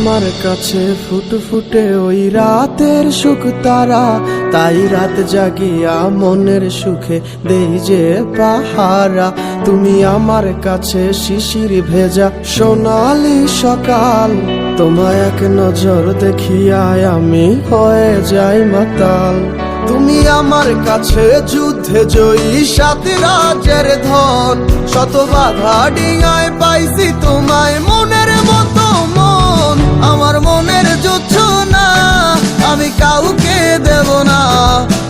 আমার কাছে ফুটফুটে ওই রাতের সুখ তারা, তাই রাত জাগিয়া মনের সুখে দেই যে পাহারা। তুমি আমার কাছে শিশির ভেজা সোনালি সকাল, তোমায় এক নজর দেখিয়ায় আমি হয়ে যাই মাতাল। তুমি আমার কাছে যুদ্ধে জয়ী সাত রাজের ধন, শত বাধা ডিঙায় পাইছি তোমায় মনের মতো মন। আমার মনের যুদ্ধ না আমি কাউকে দেব না,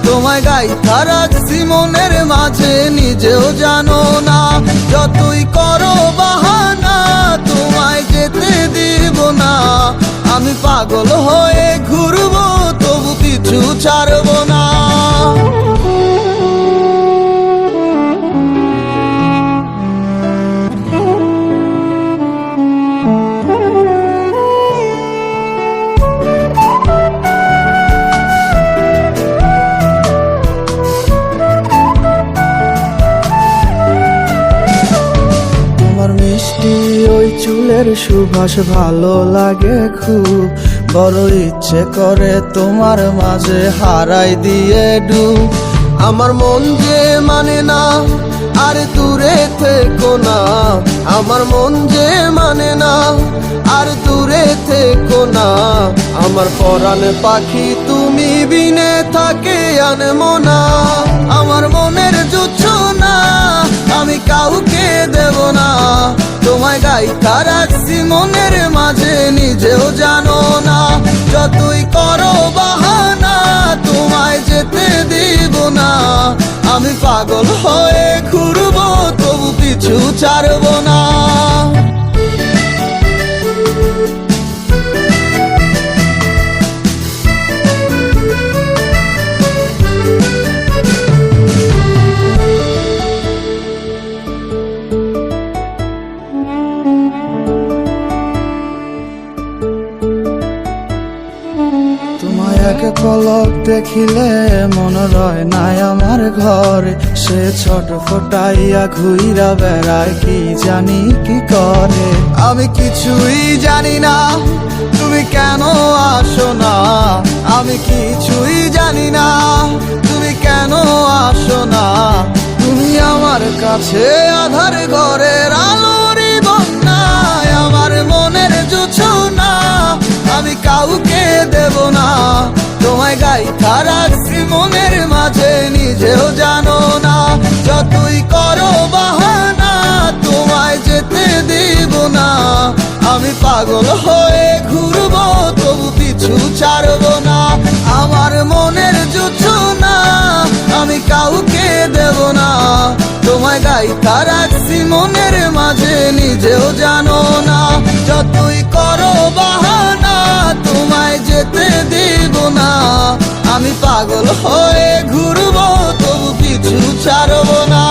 তোমায় গাইথা রাখছি মনের মাঝে নিজেও জানো না। যতই করো বাহানা তোমায় যেতে দিব না, আমি পাগল হয়ে ঘুরবো তবু কিছু ছাড়বো না। মিষ্টি ওই চুলের সুবাস ভালো লাগে খুব, বড় ইচ্ছে করে তোমার মাঝে হারাই দিয়ে ডুব। আমার মন যে মানে না আর দূরে থেকো না, আমার মন যে মানে না আর দূরে থেকো না। আমার পরাণ পাখি তুমি বিনে থাকে আনমো না, আমার মনের যুদ্ধ না আমি কাউকে দেব না। তোমায় গাইথা রাখছি মনের মাঝে নিজেও জানো না, যতই করো বাহানা তোমায় যেতে দিব না। আমি পাগল হয়ে ঘুরবো তবু পিছু ছাড়বো না। এক পলক দেখিলে মন রয় নাই আমার ঘরে, সে ছোট ফোটাইয়া ঘুইরা বেড়ায় কি জানি কি করে। আমি কিছুই জানি না তুমি কেন আসো না, আমি কিছুই জানি না তুমি কেন আসো না। তুমি আমার কাছে আধার ঘরের আলোরই বন্যায়, আমার মনের জুছো না আমি কাউকে দেব না। তোমায় গাইথা রাখছি মনের মাঝে নিজেও জানো না, যতই করো বাহানা তোমায় যেতে দিব না। আমি পাগল হয়ে ঘুরবো তবু পিছু ছাড়বো না। আমার মনের যুদ্ধ না আমি কাউকে দেব না, তোমায় গাইথা রাখছি মনের মাঝে নিজেও জানো না। যতই করো বাহানা তোমায় যেতে দিব না, আমি পাগল হয়ে ঘুরবো তবু পিছু ছাড়বো না।